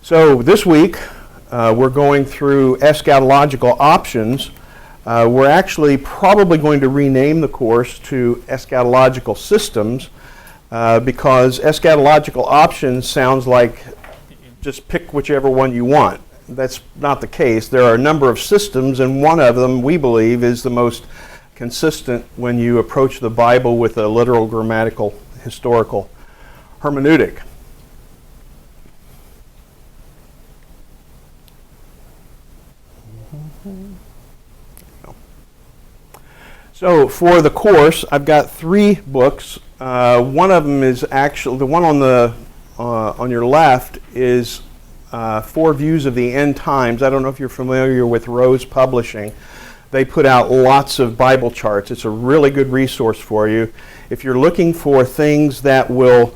So this week we're going through eschatological options. We're actually probably going to rename the course to eschatological systems because eschatological options sounds like just pick whichever one you want. That's not the case. There are a number of systems, and one of them, we believe, is the most consistent when you approach the Bible with a literal, grammatical, historical hermeneutic. So for the course, I've got 3 books. One of them is actually, the one on your left is 4 Views of the End Times. I don't know if you're familiar with Rose Publishing. They put out lots of Bible charts. It's a really good resource for you. If you're looking for things that will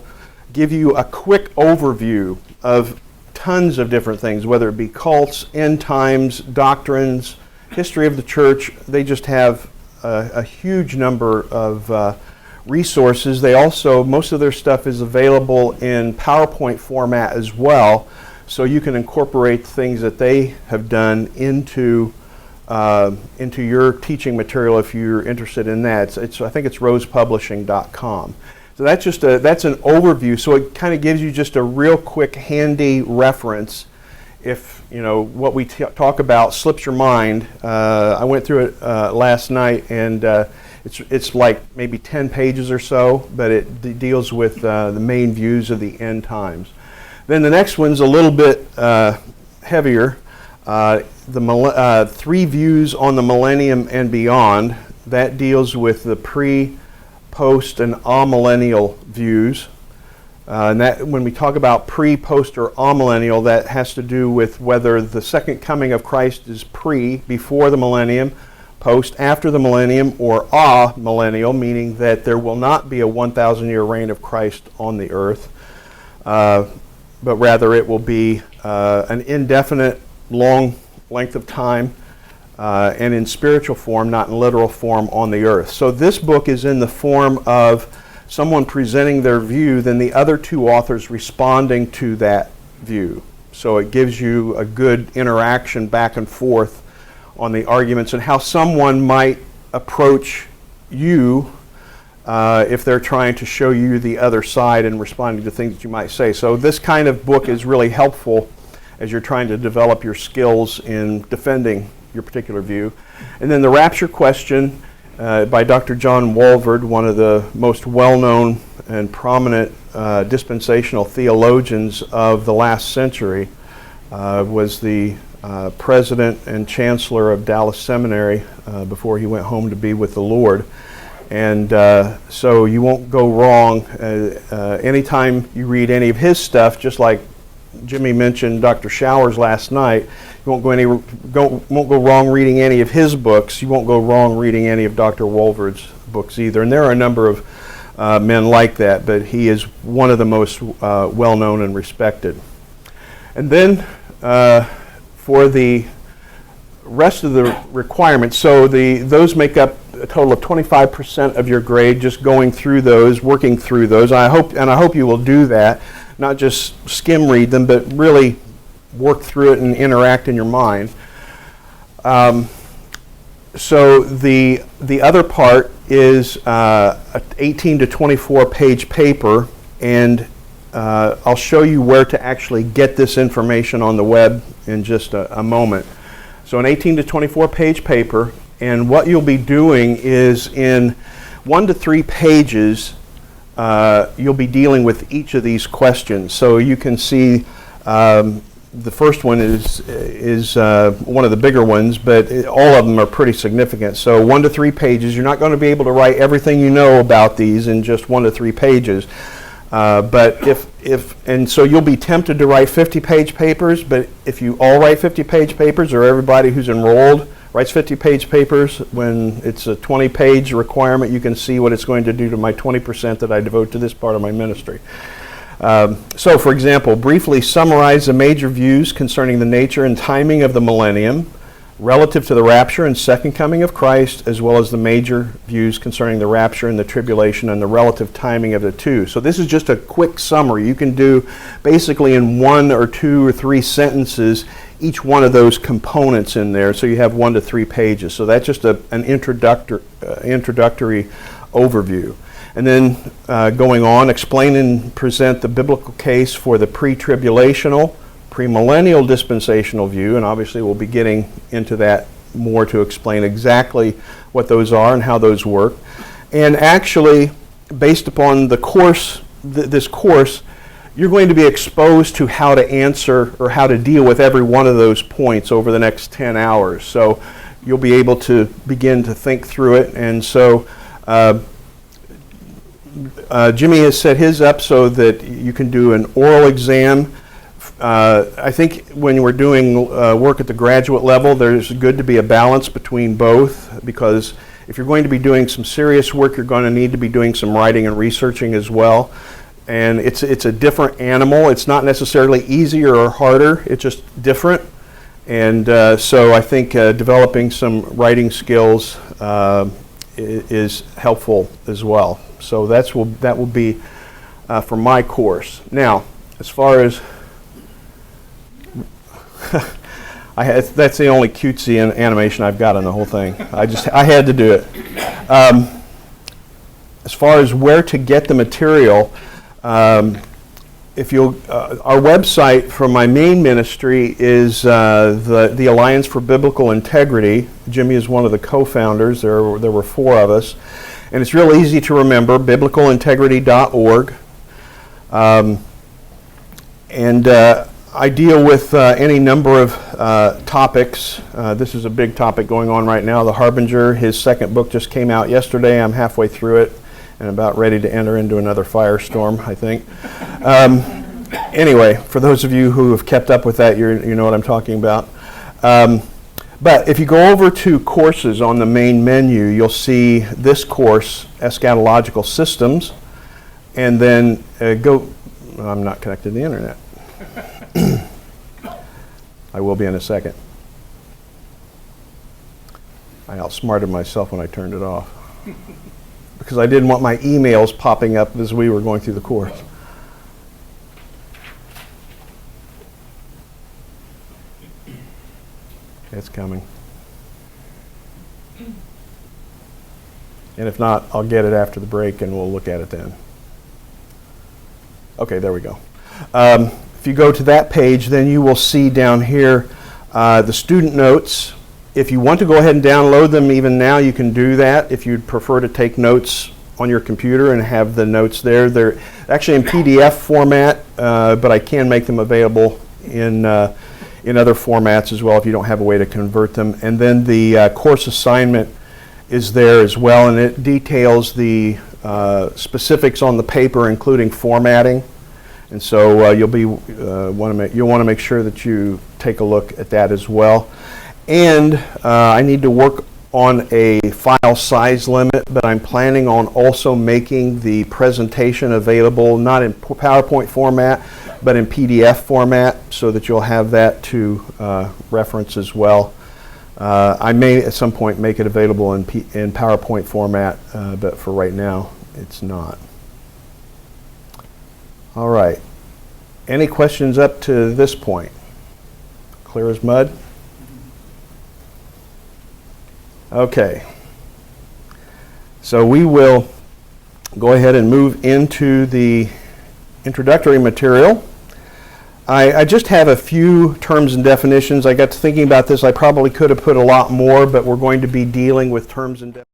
give you a quick overview of tons of different things, whether it be cults, end times, doctrines, history of the church, they just have a huge number of resources. They also, most of their stuff is available in PowerPoint format as well, so you can incorporate things that they have done into your teaching material if you're interested in that. I think it's rosepublishing.com. So that's an overview. So it kind of gives you just a real quick, handy reference if what we talk about slips your mind. I went through it last night, and it's like maybe 10 pages or so, but it deals with the main views of the end times. Then the next one's a little bit heavier. 3 Views on the Millennium and Beyond. That deals with the pre, post, and amillennial views. And that, when we talk about pre, post, or amillennial, that has to do with whether the second coming of Christ is before the millennium, post, after the millennium, or amillennial, meaning that there will not be a 1,000-year reign of Christ on the earth, but rather it will be an indefinite, long length of time, and in spiritual form, not in literal form, on the earth. So this book is in the form of someone presenting their view, then the other 2 authors responding to that view. So it gives you a good interaction back and forth on the arguments and how someone might approach you if they're trying to show you the other side and responding to things that you might say. So this kind of book is really helpful as you're trying to develop your skills in defending your particular view. And then the rapture question by Dr. John Walvoord, one of the most well-known and prominent dispensational theologians of the last century, was the president and chancellor of Dallas Seminary before he went home to be with the Lord. And so you won't go wrong anytime you read any of his stuff, just like Jimmy mentioned Dr. Showers last night. You won't go wrong reading any of his books. You won't go wrong reading any of Dr. Walvoord's books either. And there are a number of men like that, but he is one of the most well-known and respected. And then for the rest of the requirements, so those make up a total of 25% of your grade, just going through those, working through those. I hope you will do that. Not just skim read them, but really work through it and interact in your mind. So the other part is an 18 to 24 page paper, and I'll show you where to actually get this information on the web in just a moment. So an 18 to 24 page paper, and what you'll be doing is in 1 to 3 pages you'll be dealing with each of these questions. So you can see the first one is one of the bigger ones, but all of them are pretty significant. So 1 to 3 pages. You're not going to be able to write everything you know about these in just 1 to 3 pages. But and so you'll be tempted to write 50-page papers, but if you all write 50-page papers, or everybody who's enrolled writes 50-page papers, when it's a 20-page requirement, you can see what it's going to do to my 20% that I devote to this part of my ministry. So, for example, briefly summarize the major views concerning the nature and timing of the millennium, relative to the rapture and second coming of Christ, as well as the major views concerning the rapture and the tribulation and the relative timing of the two. So this is just a quick summary. You can do basically in 1 or 2 or 3 sentences each one of those components in there, so you have 1 to 3 pages. So that's just an introductory overview. And then going on, explain and present the biblical case for the pre-tribulational, premillennial dispensational view, and obviously we'll be getting into that more to explain exactly what those are and how those work. And actually, based upon the course, this course, you're going to be exposed to how to answer or how to deal with every one of those points over the next 10 hours. So you'll be able to begin to think through it. And so Jimmy has set his up so that you can do an oral exam. I think when we're doing work at the graduate level, there's good to be a balance between both, because if you're going to be doing some serious work, you're going to need to be doing some writing and researching as well. And it's a different animal. It's not necessarily easier or harder. It's just different. And so I think developing some writing skills is helpful as well. So that will be for my course. Now, as far as that's the only cutesy animation I've got on the whole thing. I had to do it. As far as where to get the material, if you'll, our website for my main ministry is the Alliance for Biblical Integrity. Jimmy is one of the co-founders. There were 4 of us, and it's real easy to remember: biblicalintegrity.org. I deal with any number of topics. This is a big topic going on right now. The Harbinger, his second book just came out yesterday. I'm halfway through it and about ready to enter into another firestorm, I think. Anyway, for those of you who have kept up with that, you know what I'm talking about. But if you go over to courses on the main menu, you'll see this course, Eschatological Systems, and then I'm not connected to the internet. I will be in a second. I outsmarted myself when I turned it off because I didn't want my emails popping up as we were going through the course. It's coming. And if not, I'll get it after the break and we'll look at it then. Okay, there we go. If you go to that page, then you will see down here the student notes. If you want to go ahead and download them even now, you can do that. If you'd prefer to take notes on your computer and have the notes there, they're actually in PDF format, but I can make them available in other formats as well if you don't have a way to convert them. And then the course assignment is there as well, and it details the specifics on the paper, including formatting. And so you'll want to make sure that you take a look at that as well. And I need to work on a file size limit, but I'm planning on also making the presentation available not in PowerPoint format, but in PDF format, so that you'll have that to reference as well. I may at some point make it available in PowerPoint format, but for right now, it's not. All right. Any questions up to this point? Clear as mud? Okay. So we will go ahead and move into the introductory material. I just have a few terms and definitions. I got to thinking about this. I probably could have put a lot more, but we're going to be dealing with terms and definitions.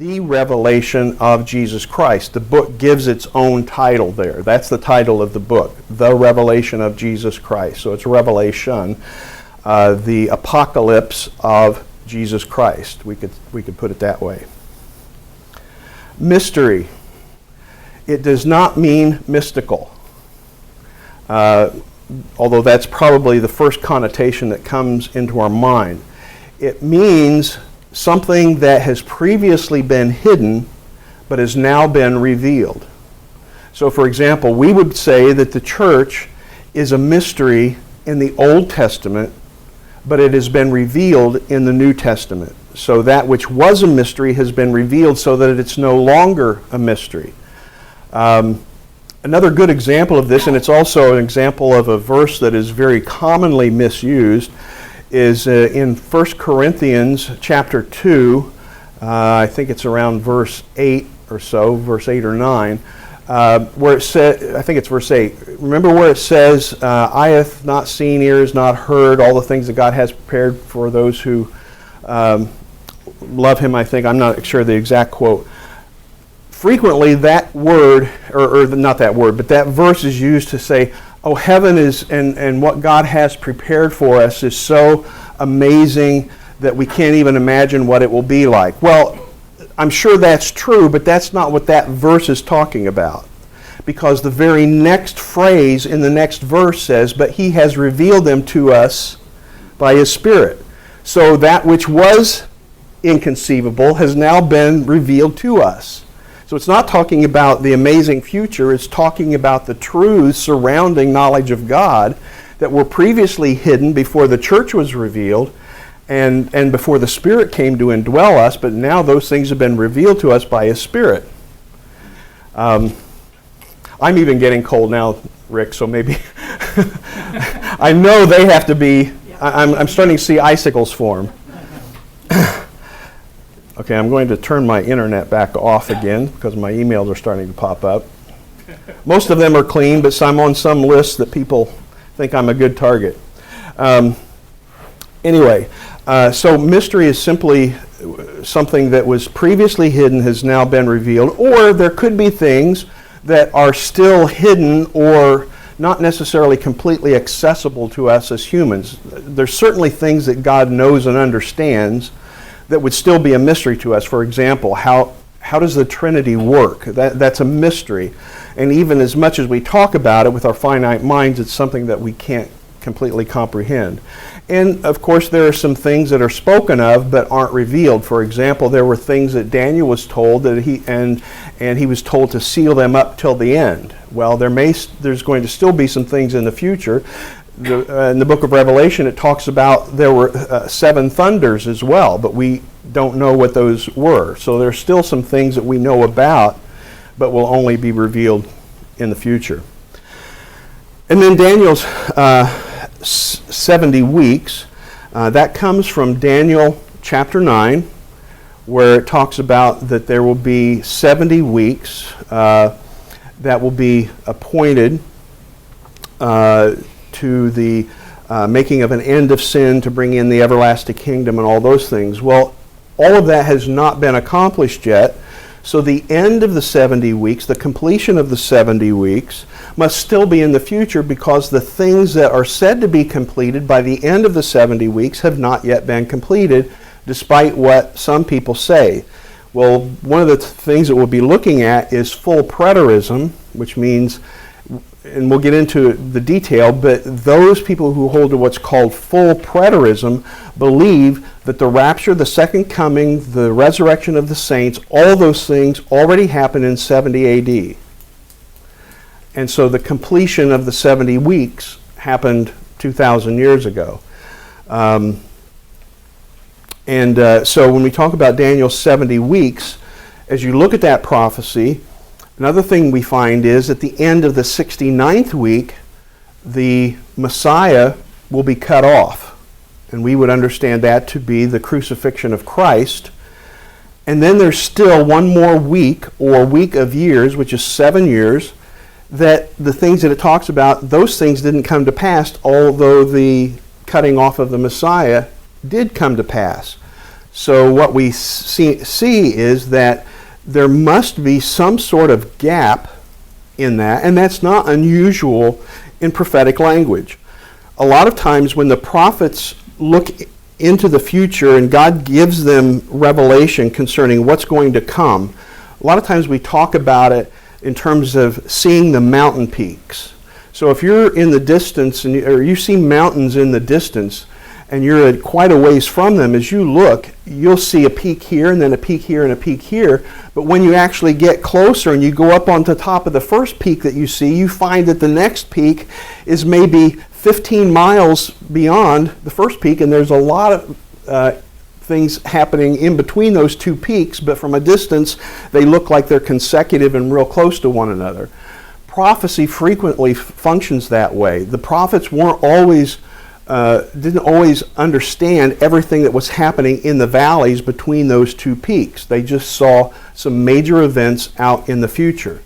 the revelation of Jesus Christ. The book gives its own title there. That's the title of the book, The Revelation of Jesus Christ. So it's Revelation, the apocalypse of Jesus Christ. We could put it that way. Mystery. It does not mean mystical, although that's probably the first connotation that comes into our mind. It means something that has previously been hidden but has now been revealed. So, for example, we would say that the church is a mystery in the Old Testament, but it has been revealed in the New Testament. So that which was a mystery has been revealed so that it's no longer a mystery. Another good example of this, and it's also an example of a verse that is very commonly misused, is in 1 Corinthians chapter 2, I think it's around verse 8 or so, verse 8 or 9, where it says, I think it's verse 8. Remember where it says, eye hath not seen, ears not heard, all the things that God has prepared for those who love him, I think. I'm not sure the exact quote. Frequently that word, or not that word, but that verse is used to say, oh, heaven is, and what God has prepared for us is so amazing that we can't even imagine what it will be like. Well, I'm sure that's true, but that's not what that verse is talking about. Because the very next phrase in the next verse says, but he has revealed them to us by his Spirit. So that which was inconceivable has now been revealed to us. So it's not talking about the amazing future, it's talking about the truths surrounding knowledge of God that were previously hidden before the church was revealed and before the Spirit came to indwell us, but now those things have been revealed to us by his Spirit. I'm even getting cold now, Rick, so maybe I know they have to be, I'm starting to see icicles form. Okay, I'm going to turn my internet back off again because my emails are starting to pop up. Most of them are clean, but I'm on some list that people think I'm a good target. Anyway, so mystery is simply something that was previously hidden has now been revealed, or there could be things that are still hidden or not necessarily completely accessible to us as humans. There's certainly things that God knows and understands that would still be a mystery to us. For example, how does the Trinity work? That's a mystery. And even as much as we talk about it with our finite minds, it's something that we can't completely comprehend. And of course, there are some things that are spoken of but aren't revealed. For example, there were things that Daniel was told that he was told to seal them up till the end. Well, there's going to still be some things in the future. In the book of Revelation, it talks about there were 7 thunders as well, but we don't know what those were. So there's still some things that we know about, but will only be revealed in the future. And then Daniel's 70 weeks, that comes from Daniel chapter 9, where it talks about that there will be 70 weeks that will be appointed to the making of an end of sin to bring in the everlasting kingdom and all those things. Well, all of that has not been accomplished yet. So the end of the 70 weeks, the completion of the 70 weeks, must still be in the future because the things that are said to be completed by the end of the 70 weeks have not yet been completed, despite what some people say. Well, one of the things that we'll be looking at is full preterism, which means, and we'll get into the detail, but those people who hold to what's called full preterism believe that the rapture, the second coming, the resurrection of the saints, all those things already happened in 70 AD. And so the completion of the 70 weeks happened 2,000 years ago. So when we talk about Daniel's 70 weeks, as you look at that prophecy, another thing we find is at the end of the 69th week, the Messiah will be cut off. And we would understand that to be the crucifixion of Christ. And then there's still one more week, or week of years, which is 7 years, that the things that it talks about, those things didn't come to pass, although the cutting off of the Messiah did come to pass. So what we see is that there must be some sort of gap in that, and that's not unusual in prophetic language. A lot of times when the prophets look into the future and God gives them revelation concerning what's going to come, a lot of times we talk about it in terms of seeing the mountain peaks. So if you're in the distance, or you see mountains in the distance, and you're at quite a ways from them, as you look, you'll see a peak here, and then a peak here, and a peak here. But when you actually get closer and you go up on the top of the first peak that you see, you find that the next peak is maybe 15 miles beyond the first peak, and there's a lot of things happening in between those two peaks, but from a distance, they look like they're consecutive and real close to one another. Prophecy frequently functions that way. The prophets weren't always didn't always understand everything that was happening in the valleys between those two peaks. They just saw some major events out in the future.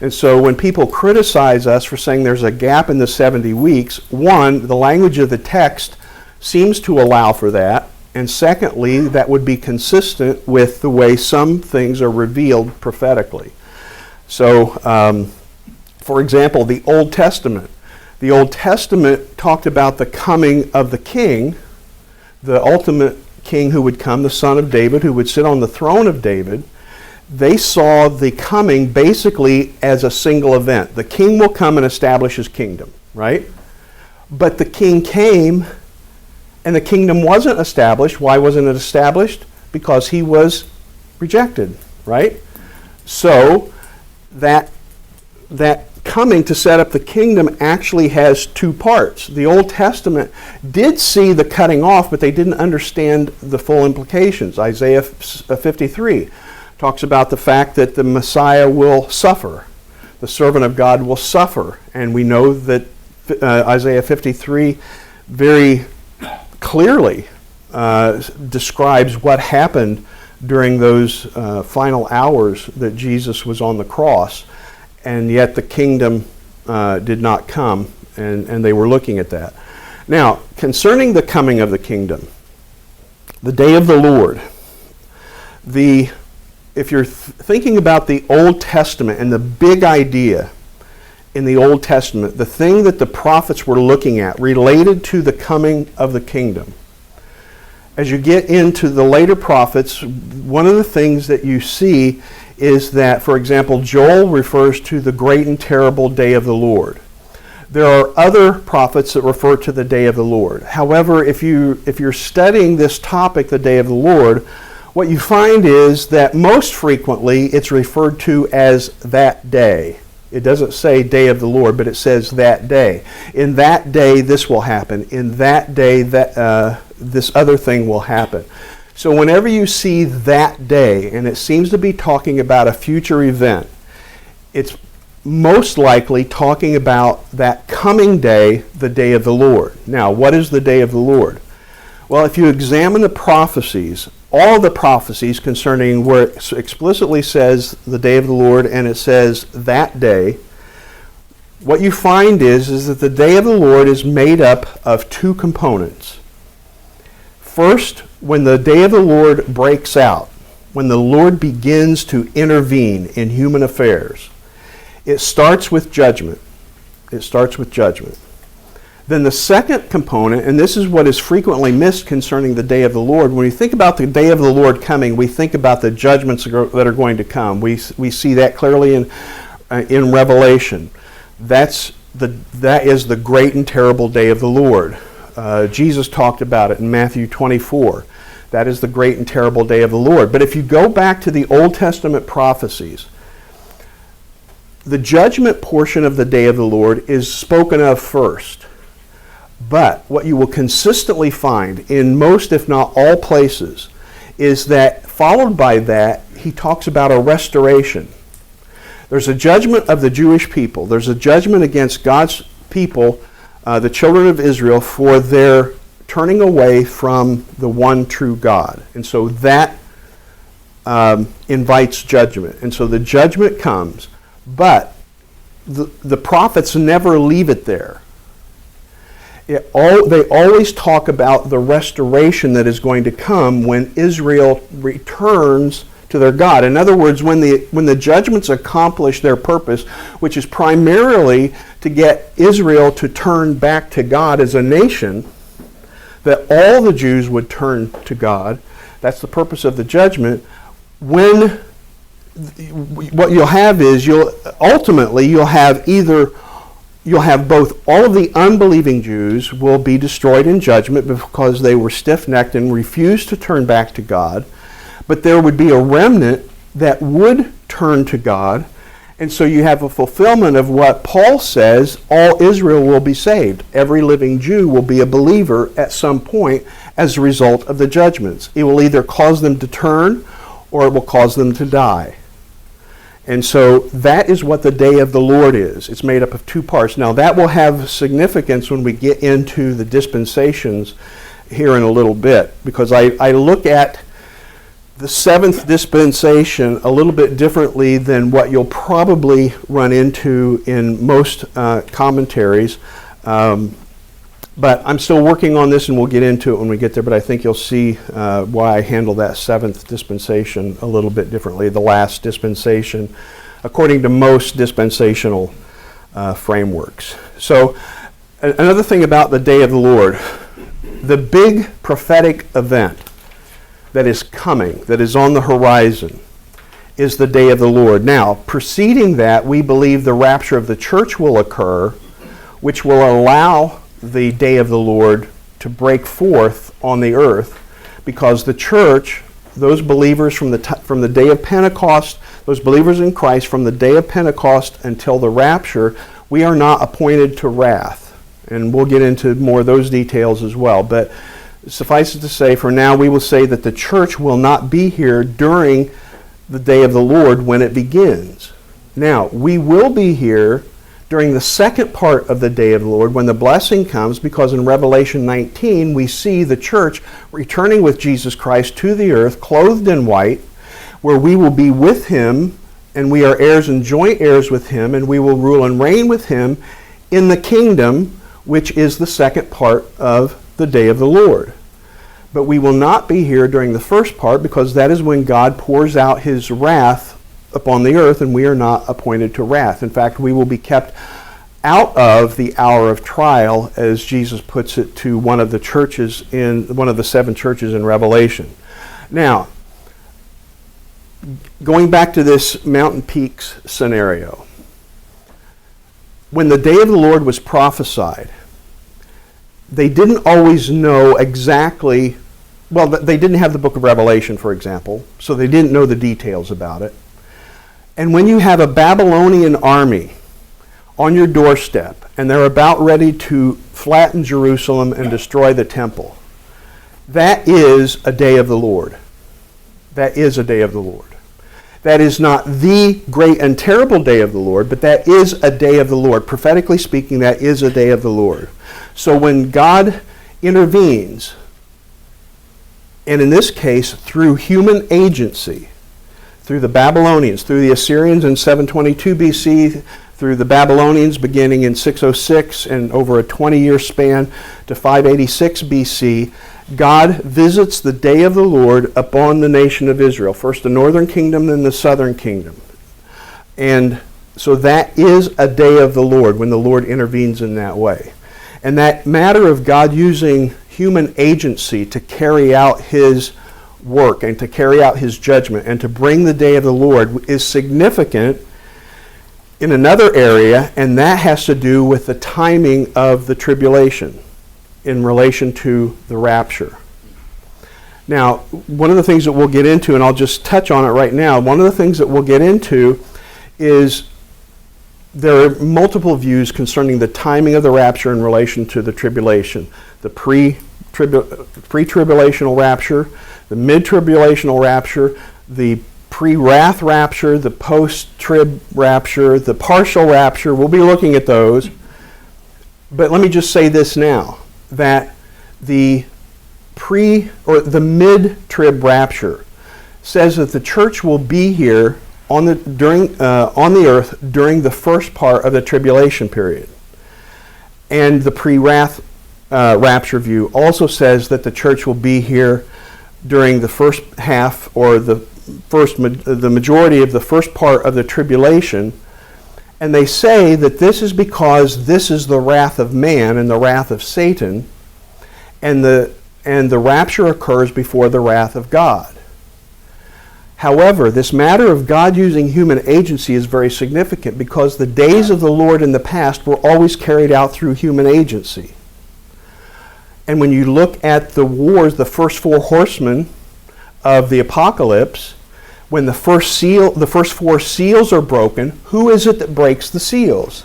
And so when people criticize us for saying there's a gap in the 70 weeks, one, the language of the text seems to allow for that, and secondly, that would be consistent with the way some things are revealed prophetically. So, for example, the Old Testament. The Old Testament talked about the coming of the king, the ultimate king who would come, the son of David, who would sit on the throne of David. They saw the coming basically as a single event. The king will come and establish his kingdom, right? But the king came and the kingdom wasn't established. Why wasn't it established? Because he was rejected, right? So that coming to set up the kingdom actually has two parts. The Old Testament did see the cutting off, but they didn't understand the full implications. Isaiah 53 talks about the fact that the Messiah will suffer. The servant of God will suffer. And we know that Isaiah 53 very clearly describes what happened during those final hours that Jesus was on the cross. And yet the kingdom did not come, and they were looking at that. Now, concerning the coming of the kingdom, the day of the Lord, if you're thinking about the Old Testament and the big idea in the Old Testament, the thing that the prophets were looking at related to the coming of the kingdom, as you get into the later prophets, one of the things that you see is that, for example, Joel refers to the great and terrible day of the Lord. There are other prophets that refer to the day of the Lord. However, if you're studying this topic, the day of the Lord, what you find is that most frequently it's referred to as that day. It doesn't say day of the Lord, but it says that day. In that day, this will happen. In that day, this other thing will happen. So whenever you see that day, and it seems to be talking about a future event, it's most likely talking about that coming day, the day of the Lord. Now, what is the day of the Lord? Well, if you examine the prophecies, all the prophecies concerning where it explicitly says the day of the Lord and it says that day, what you find is that the day of the Lord is made up of two components. First, when the day of the Lord breaks out, when the Lord begins to intervene in human affairs, it starts with judgment. It starts with judgment. Then the second component, and this is what is frequently missed concerning the day of the Lord, when we think about the day of the Lord coming, we think about the judgments that are going to come. We see that clearly in Revelation. That is the great and terrible day of the Lord. Jesus talked about it in Matthew 24. That is the great and terrible day of the Lord. But if you go back to the Old Testament prophecies, the judgment portion of the day of the Lord is spoken of first. But what you will consistently find in most, if not all places, is that followed by that, he talks about a restoration. There's a judgment of the Jewish people. There's a judgment against God's people, the children of Israel, for their turning away from the one true God. And so that invites judgment. And so the judgment comes, but the prophets never leave it there. they always talk about the restoration that is going to come when Israel returns to their God. In other words, when the judgments accomplish their purpose, which is primarily to get Israel to turn back to God as a nation, that all the Jews would turn to God. That's the purpose of the judgment. What you'll have is you'll have both all of the unbelieving Jews will be destroyed in judgment because they were stiff-necked and refused to turn back to God. But there would be a remnant that would turn to God. And so you have a fulfillment of what Paul says, all Israel will be saved. Every living Jew will be a believer at some point as a result of the judgments. It will either cause them to turn or it will cause them to die. And so that is what the day of the Lord is. It's made up of two parts. Now that will have significance when we get into the dispensations here in a little bit, because I look at the seventh dispensation a little bit differently than what you'll probably run into in most commentaries. But I'm still working on this, and we'll get into it when we get there, but I think you'll see why I handle that seventh dispensation a little bit differently, the last dispensation, according to most dispensational frameworks. So another thing about the day of the Lord, the big prophetic event that is coming, that is on the horizon, is the day of the Lord. Now, preceding that, we believe the rapture of the church will occur, which will allow the day of the Lord to break forth on the earth, because the church, those believers from the day of Pentecost, those believers in Christ from the day of Pentecost until the rapture, we are not appointed to wrath. And we'll get into more of those details as well. But suffice it to say, for now, we will say that the church will not be here during the day of the Lord when it begins. Now, we will be here during the second part of the day of the Lord when the blessing comes, because in Revelation 19, we see the church returning with Jesus Christ to the earth, clothed in white, where we will be with him, and we are heirs and joint heirs with him, and we will rule and reign with him in the kingdom, which is the second part of the day of the Lord. But we will not be here during the first part, because that is when God pours out his wrath upon the earth, and we are not appointed to wrath. In fact, we will be kept out of the hour of trial, as Jesus puts it to one of the churches in one of the seven churches in Revelation. Now, going back to this mountain peaks scenario, when the day of the Lord was prophesied, they didn't always know exactly, well, they didn't have the book of Revelation, for example, so they didn't know the details about it. And when you have a Babylonian army on your doorstep, and they're about ready to flatten Jerusalem and destroy the temple, that is a day of the Lord. That is a day of the Lord. That is not the great and terrible day of the Lord, but that is a day of the Lord. Prophetically speaking, that is a day of the Lord. So when God intervenes, and in this case through human agency, through the Babylonians, through the Assyrians in 722 BC, through the Babylonians beginning in 606 and over a 20-year span to 586 BC, God visits the day of the Lord upon the nation of Israel, first the northern kingdom, then the southern kingdom. And so that is a day of the Lord when the Lord intervenes in that way. And that matter of God using human agency to carry out his work and to carry out his judgment and to bring the day of the Lord is significant in another area, and that has to do with the timing of the tribulation in relation to the rapture. Now, one of the things that we'll get into, and I'll just touch on it right now, one of the things that we'll get into is there are multiple views concerning the timing of the rapture in relation to the tribulation. The pre-tribulational rapture, the mid-tribulational rapture, the pre-wrath rapture, the post-trib rapture, the partial rapture. We'll be looking at those. But let me just say this now, that the mid-trib rapture says that the church will be here on the earth during the first part of the tribulation period. And the pre-wrath rapture view also says that the church will be here during the first half, or the majority of the first part of the tribulation. And they say that this is because this is the wrath of man and the wrath of Satan, and the rapture occurs before the wrath of God. However, this matter of God using human agency is very significant, because the days of the Lord in the past were always carried out through human agency. And when you look at the wars, the first four horsemen of the apocalypse, when the first four seals are broken, who is it that breaks the seals?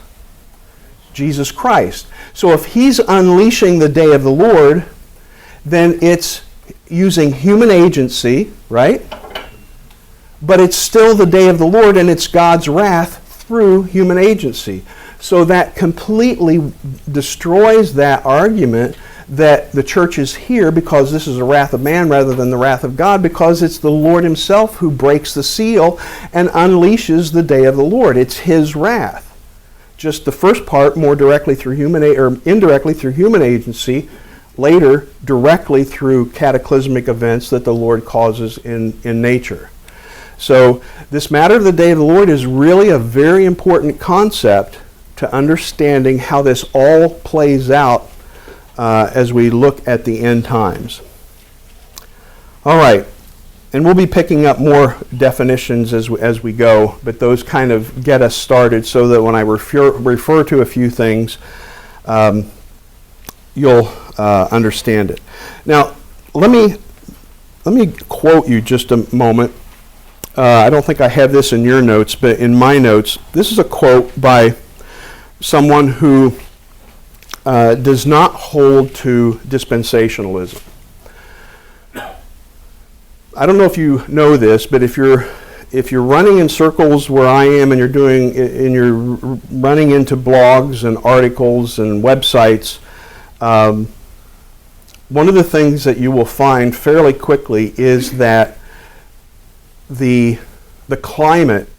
Jesus Christ. So if he's unleashing the day of the Lord, then it's using human agency, right? But it's still the day of the Lord, and it's God's wrath through human agency. So that completely destroys that argument that the church is here because this is a wrath of man rather than the wrath of God, because it's the Lord himself who breaks the seal and unleashes the day of the Lord. It's his wrath. Just the first part more directly through indirectly through human agency, later directly through cataclysmic events that the Lord causes in nature. So this matter of the day of the Lord is really a very important concept to understanding how this all plays out as we look at the end times. All right, and we'll be picking up more definitions as we go, but those kind of get us started so that when I refer to a few things, you'll understand it. Now, let me quote you just a moment. I don't think I have this in your notes, but in my notes, this is a quote by someone who does not hold to dispensationalism. I don't know if you know this, but if you're running in circles where I am, and you're running into blogs and articles and websites, one of the things that you will find fairly quickly is that the climate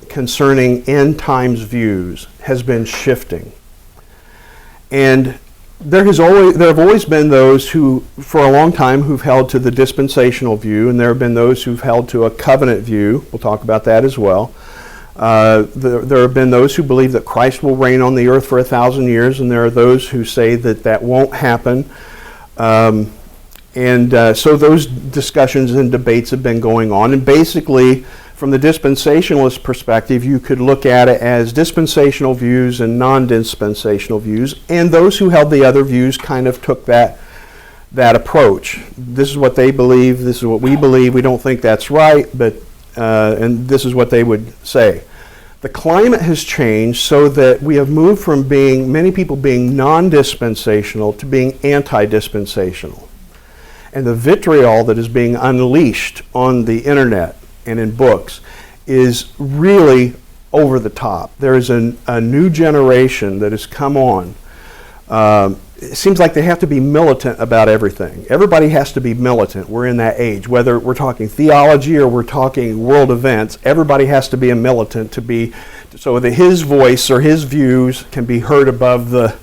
concerning end times views has been shifting. And there have always been those who, for a long time, who've held to the dispensational view, and there have been those who've held to a covenant view. We'll talk about that as well. There have been those who believe that Christ will reign on the earth for 1,000 years, and there are those who say that won't happen. So those discussions and debates have been going on. And basically, from the dispensationalist perspective, you could look at it as dispensational views and non-dispensational views. And those who held the other views kind of took that approach. This is what they believe. This is what we believe. We don't think that's right, but and this is what they would say. The climate has changed so that we have moved from many people being non-dispensational to being anti-dispensational. And the vitriol that is being unleashed on the internet and in books is really over the top. There is a new generation that has come on. It seems like they have to be militant about everything. Everybody has to be militant. We're in that age. Whether we're talking theology or we're talking world events, everybody has to be a militant so that his voice or his views can be heard above the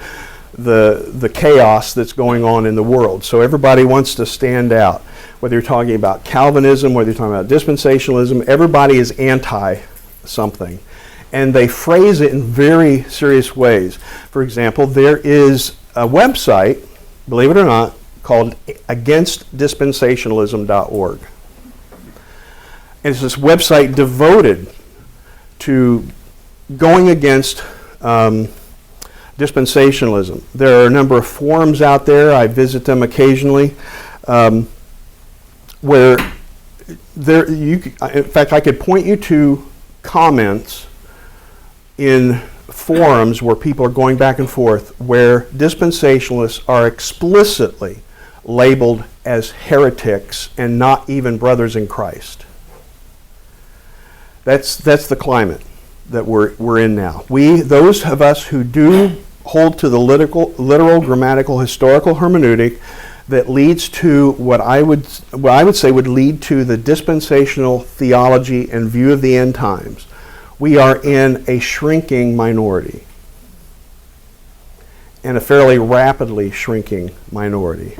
chaos that's going on in the world. So everybody wants to stand out. Whether you're talking about Calvinism, whether you're talking about dispensationalism, everybody is anti-something. And they phrase it in very serious ways. For example, there is a website, believe it or not, called againstdispensationalism.org. And it's this website devoted to going against dispensationalism. There are a number of forums out there. I visit them occasionally, where in fact, I could point you to comments in forums where people are going back and forth, where dispensationalists are explicitly labeled as heretics and not even brothers in Christ. That's the climate that we're in now. Those of us who do hold to the literal, grammatical, historical hermeneutic that leads to what I would say would lead to the dispensational theology and view of the end times, we are in a shrinking minority. and a fairly rapidly shrinking minority.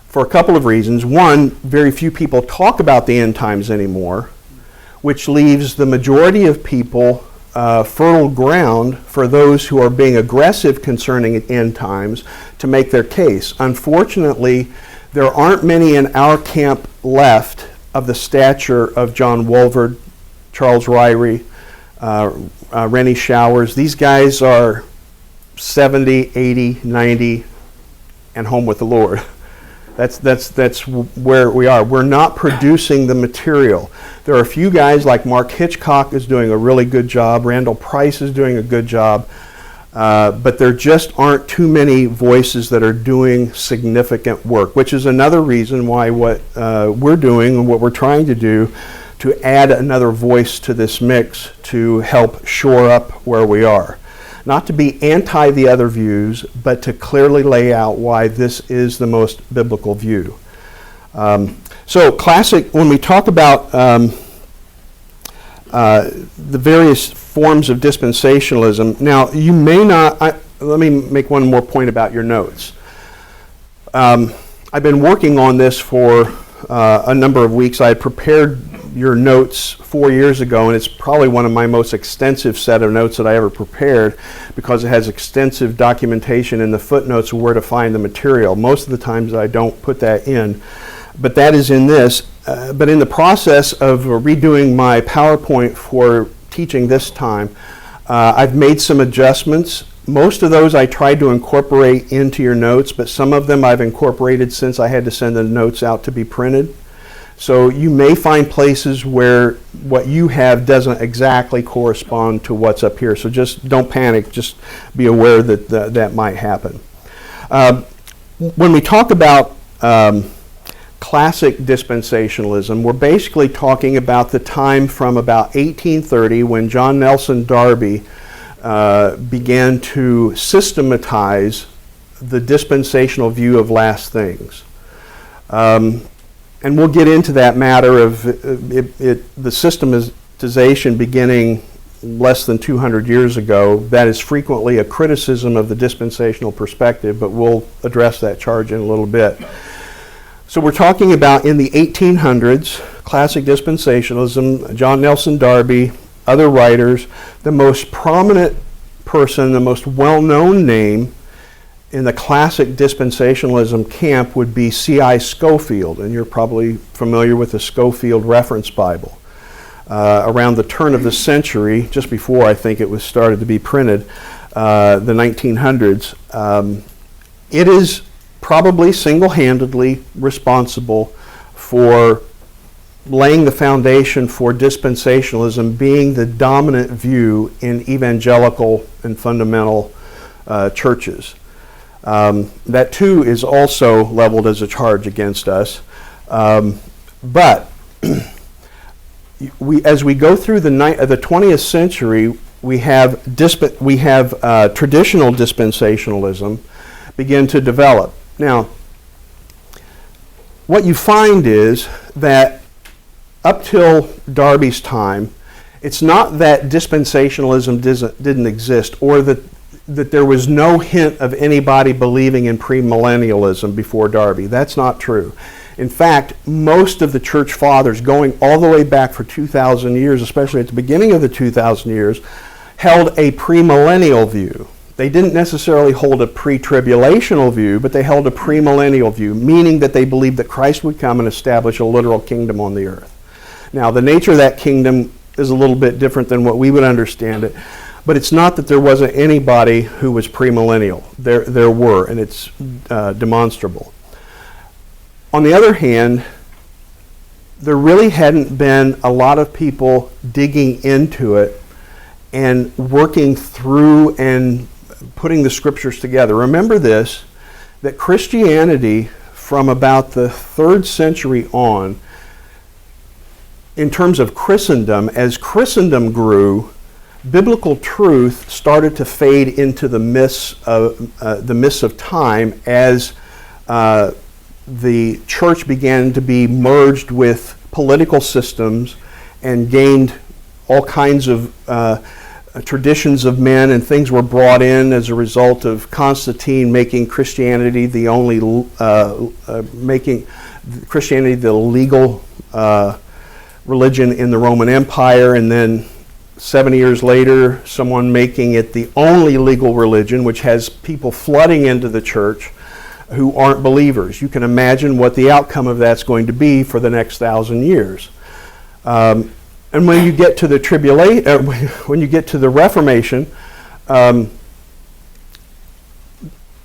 For a couple of reasons. One, very few people talk about the end times anymore, which leaves the majority of people fertile ground for those who are being aggressive concerning end times to make their case. Unfortunately, there aren't many in our camp left of the stature of John Wolverd, Charles Ryrie, Rennie Showers. These guys are 70, 80, 90, and home with the Lord. That's where we are. We're not producing the material. There are a few guys like Mark Hitchcock is doing a really good job. Randall Price is doing a good job. But there just aren't too many voices that are doing significant work, which is another reason why what we're doing and what we're trying to do to add another voice to this mix to help shore up where we are. Not to be anti the other views, but to clearly lay out why this is the most biblical view. So classic, when we talk about the various forms of dispensationalism, now you may not, let me make one more point about your notes. I've been working on this for a number of weeks. I had prepared your notes 4 years ago, and it's probably one of my most extensive set of notes that I ever prepared because it has extensive documentation in the footnotes of where to find the material. Most of the times I don't put that in, but that is in this. But in the process of redoing my PowerPoint for teaching this time, I've made some adjustments. Most of those I tried to incorporate into your notes, but some of them I've incorporated since I had to send the notes out to be printed. So you may find places where what you have doesn't exactly correspond to what's up here. So just don't panic, just be aware that that might happen. When we talk about classic dispensationalism, we're basically talking about the time from about 1830 when John Nelson Darby began to systematize the dispensational view of last things. And we'll get into that matter of the systematization beginning less than 200 years ago. That is frequently a criticism of the dispensational perspective, but we'll address that charge in a little bit. So we're talking about in the 1800s, classic dispensationalism, John Nelson Darby, other writers. The most prominent person, the most well-known name in the classic dispensationalism camp would be C.I. Scofield, and you're probably familiar with the Scofield Reference Bible. Around the turn of the century, just before I think it was started to be printed, the 1900s, it is probably single-handedly responsible for laying the foundation for dispensationalism being the dominant view in evangelical and fundamental churches. That too is also leveled as a charge against us. But as we go through the 20th century, we have traditional dispensationalism begin to develop. Now, what you find is that up till Darby's time, it's not that dispensationalism didn't exist or that there was no hint of anybody believing in premillennialism before Darby. That's not true. In fact, most of the church fathers, going all the way back for 2,000 years, especially at the beginning of the 2,000 years, held a premillennial view. They didn't necessarily hold a pre-tribulational view, but they held a premillennial view, meaning that they believed that Christ would come and establish a literal kingdom on the earth. Now, the nature of that kingdom is a little bit different than what we would understand it, but it's not that there wasn't anybody who was premillennial. There were, and it's demonstrable. On the other hand, there really hadn't been a lot of people digging into it and working through and putting the scriptures together. Remember this, that Christianity from about the 3rd century on, in terms of Christendom, as Christendom grew, biblical truth started to fade into the mists of time as the church began to be merged with political systems and gained all kinds of traditions of men, and things were brought in as a result of Constantine making Christianity the only making Christianity the legal religion in the Roman Empire, and then 70 years later, someone making it the only legal religion, which has people flooding into the church who aren't believers. You can imagine what the outcome of that's going to be for the next 1,000 years. And when you get to the when you get to the Reformation,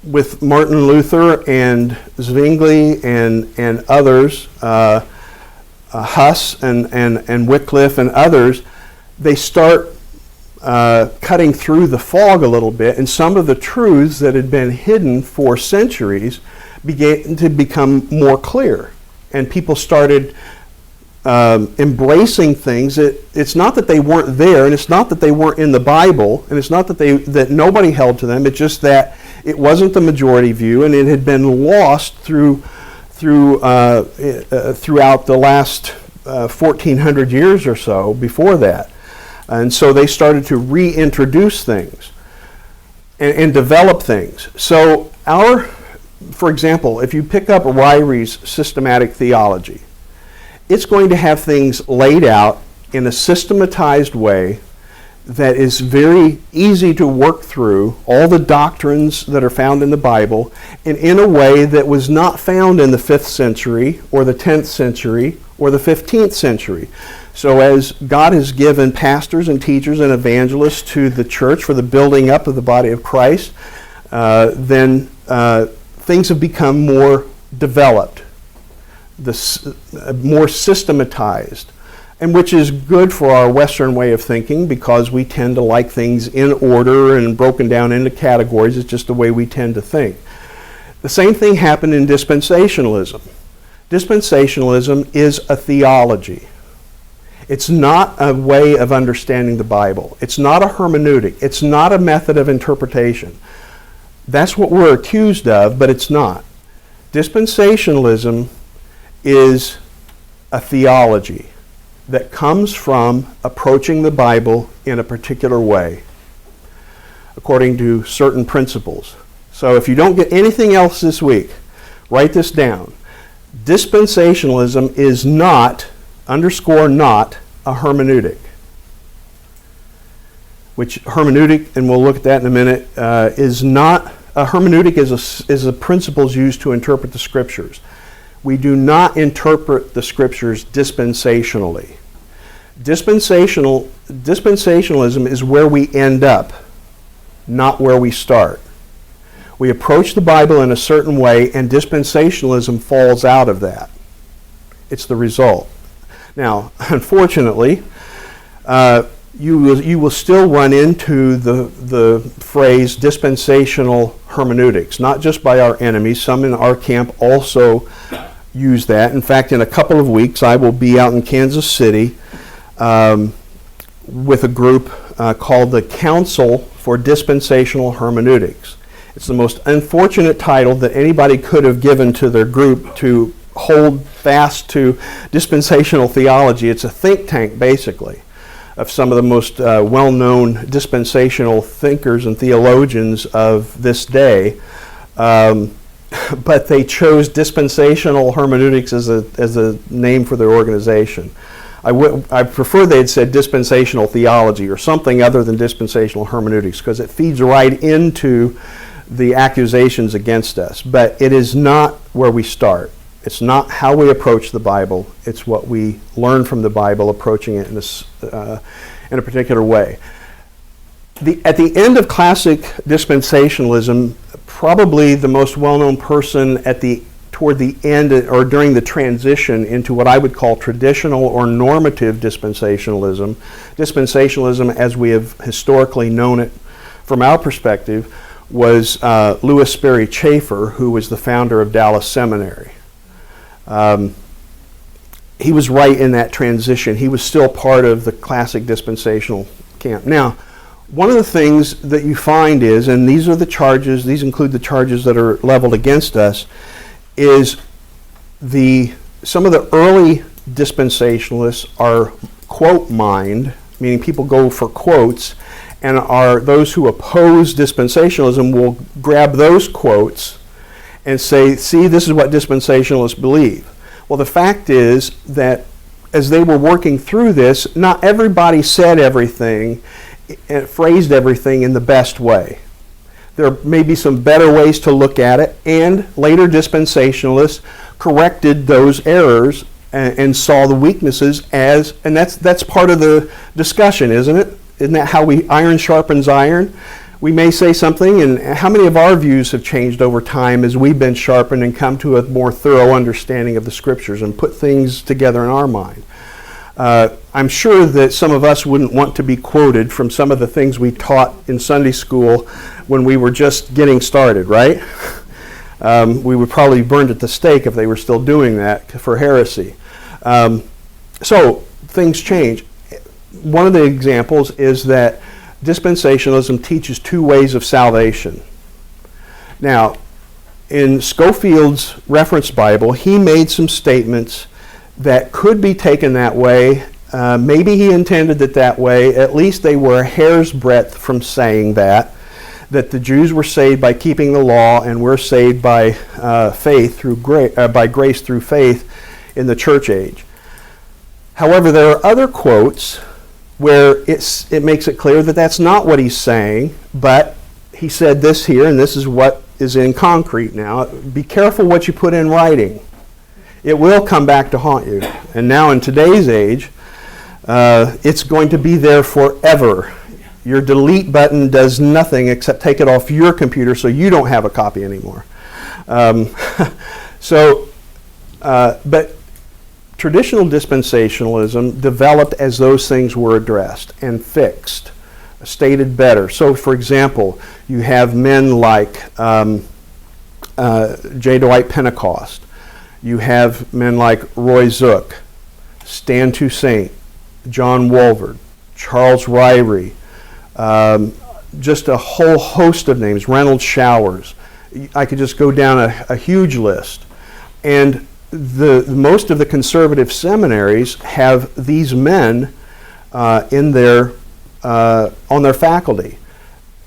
with Martin Luther and Zwingli and others, Huss and Wycliffe and others, they start cutting through the fog a little bit, and some of the truths that had been hidden for centuries began to become more clear. And people started embracing things. It's not that they weren't there, and it's not that they weren't in the Bible, and it's not that that nobody held to them. It's just that it wasn't the majority view, and it had been lost throughout the last 1,400 years or so before that. And so they started to reintroduce things and develop things. So for example, if you pick up Ryrie's systematic theology, it's going to have things laid out in a systematized way that is very easy to work through, all the doctrines that are found in the Bible, and in a way that was not found in the 5th century or the 10th century or the 15th century. So as God has given pastors and teachers and evangelists to the church for the building up of the body of Christ, then things have become more developed, more systematized, and which is good for our Western way of thinking, because we tend to like things in order and broken down into categories. It's just the way we tend to think. The same thing happened in dispensationalism. Dispensationalism is a theology. It's not a way of understanding the Bible. It's not a hermeneutic. It's not a method of interpretation. That's what we're accused of, but it's not. Dispensationalism is a theology that comes from approaching the Bible in a particular way, according to certain principles. So if you don't get anything else this week, write this down. Dispensationalism is not, not, a hermeneutic. Which hermeneutic, and we'll look at that in a minute, is not, a hermeneutic is a principles used to interpret the Scriptures. We do not interpret the Scriptures dispensationally. Dispensationalism is where we end up, not where we start. We approach the Bible in a certain way, and dispensationalism falls out of that. It's the result. Now, unfortunately, you will still run into the phrase dispensational hermeneutics, not just by our enemies. Some in our camp also use that. In fact, in a couple of weeks, I will be out in Kansas City with a group called the Council for Dispensational Hermeneutics. It's the most unfortunate title that anybody could have given to their group to hold fast to dispensational theology. It's a think tank, basically, of some of the most well-known dispensational thinkers and theologians of this day. But they chose dispensational hermeneutics as a name for their organization. I prefer they had said dispensational theology or something other than dispensational hermeneutics, because it feeds right into the accusations against us. But it is not where we start. It's not how we approach the Bible. It's what we learn from the Bible, approaching it in a particular way. At the end of classic dispensationalism, probably the most well-known person toward the end or during the transition into what I would call traditional or normative dispensationalism, dispensationalism as we have historically known it from our perspective, was Lewis Sperry Chafer, who was the founder of Dallas Seminary. He was right in that transition. He was still part of the classic dispensational camp. Now, one of the things that you find is, and these are the charges, these include the charges that are leveled against us, is some of the early dispensationalists are quote mined meaning people go for quotes, and those who oppose dispensationalism will grab those quotes and say, see, this is what dispensationalists believe. Well, the fact is that as they were working through this, not everybody said everything and phrased everything in the best way. There may be some better ways to look at it, and later dispensationalists corrected those errors and saw the weaknesses as, and that's part of the discussion, isn't it? Isn't that how iron sharpens iron? We may say something, and how many of our views have changed over time as we've been sharpened and come to a more thorough understanding of the Scriptures and put things together in our mind? I'm sure that some of us wouldn't want to be quoted from some of the things we taught in Sunday school when we were just getting started, right? We would probably be burned at the stake if they were still doing that for heresy. So things change. One of the examples is that dispensationalism teaches two ways of salvation. Now, in Scofield's reference Bible, he made some statements that could be taken that way. Maybe he intended it that way. At least they were a hair's breadth from saying that the Jews were saved by keeping the law, and we're saved by by grace through faith in the church age. However, there are other quotes where it makes it clear that that's not what he's saying, but he said this here, and this is what is in concrete now. Be careful what you put in writing. It will come back to haunt you. And now in today's age, it's going to be there forever. Your delete button does nothing except take it off your computer so you don't have a copy anymore. But traditional dispensationalism developed as those things were addressed and fixed, stated better. So, for example, you have men like J. Dwight Pentecost. You have men like Roy Zook, Stan Toussaint, John Wolverd, Charles Ryrie, just a whole host of names, Reynolds Showers. I could just go down a huge list. And most of the conservative seminaries have these men on their faculty.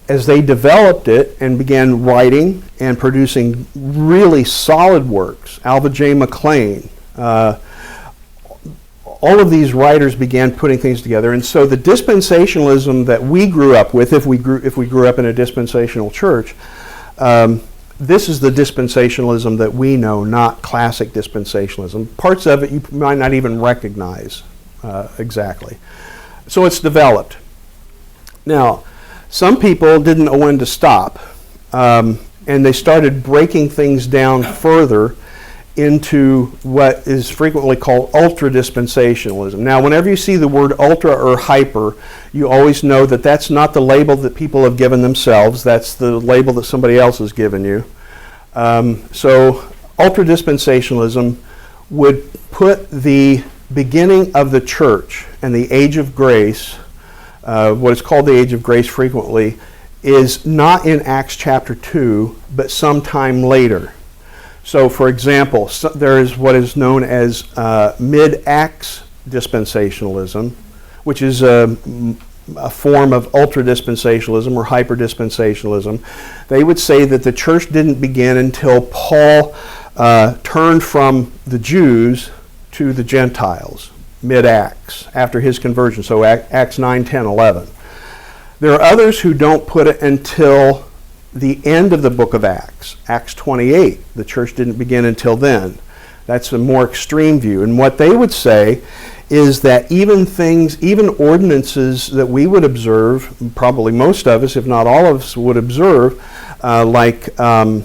As they developed it and began writing and producing really solid works, Alva J. McLean, all of these writers began putting things together. And so the dispensationalism that we grew up with, if we grew up in a dispensational church, this is the dispensationalism that we know, not classic dispensationalism. Parts of it you might not even recognize exactly. So it's developed. Now, some people didn't know when to stop, and they started breaking things down further into what is frequently called ultra-dispensationalism. Now, whenever you see the word ultra or hyper, you always know that that's not the label that people have given themselves. That's the label that somebody else has given you. So ultra-dispensationalism would put the beginning of the church and the age of grace, what is called the age of grace frequently, is not in Acts chapter 2, but sometime later. So, for example, there is what is known as mid-Acts dispensationalism, which is a form of ultra-dispensationalism or hyper-dispensationalism. They would say that the church didn't begin until Paul turned from the Jews to the Gentiles, mid-Acts, after his conversion, so Acts 9, 10, 11. There are others who don't put it until the end of the book of Acts, Acts 28. The church didn't begin until then. That's a more extreme view. And what they would say is that even ordinances that we would observe, probably most of us, if not all of us, would observe, like the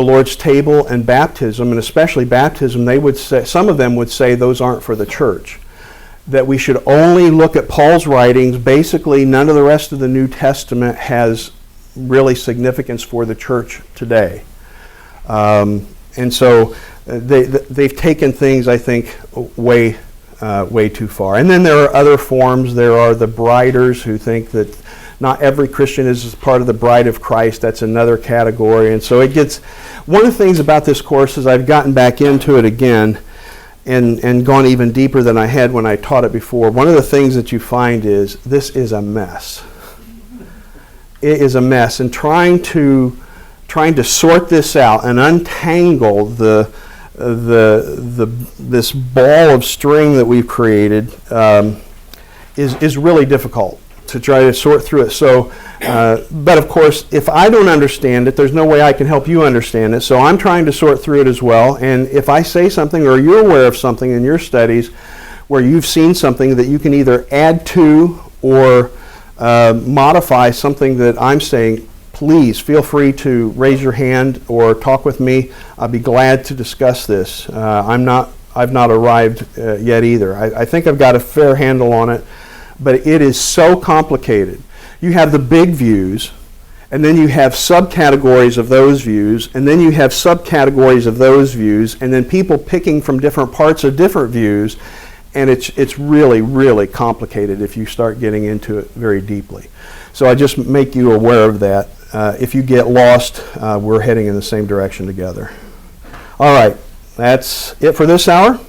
Lord's table and baptism, and especially baptism, they would say, some of them would say those aren't for the church. That we should only look at Paul's writings. Basically, none of the rest of the New Testament has really significance for the church today. And so they've taken things, I think, way too far. And then there are other forms. There are the briders who think that not every Christian is part of the bride of Christ. That's another category. And so it gets, one of the things about this course, as I've gotten back into it again, and gone even deeper than I had when I taught it before, one of the things that you find is this is a mess. It is a mess, and trying to sort this out and untangle this ball of string that we've created is really difficult to try to sort through it. So, but of course, if I don't understand it, there's no way I can help you understand it. So I'm trying to sort through it as well. And if I say something or you're aware of something in your studies where you've seen something that you can either add to or modify something that I'm saying, please feel free to raise your hand or talk with me. I'll be glad to discuss this. I've not arrived yet either. I think I've got a fair handle on it, but it is so complicated. You have the big views, and then you have subcategories of those views, and then you have subcategories of those views, and then people picking from different parts of different views, and it's really, really complicated if you start getting into it very deeply. So I just make you aware of that. If you get lost, we're heading in the same direction together. All right, that's it for this hour.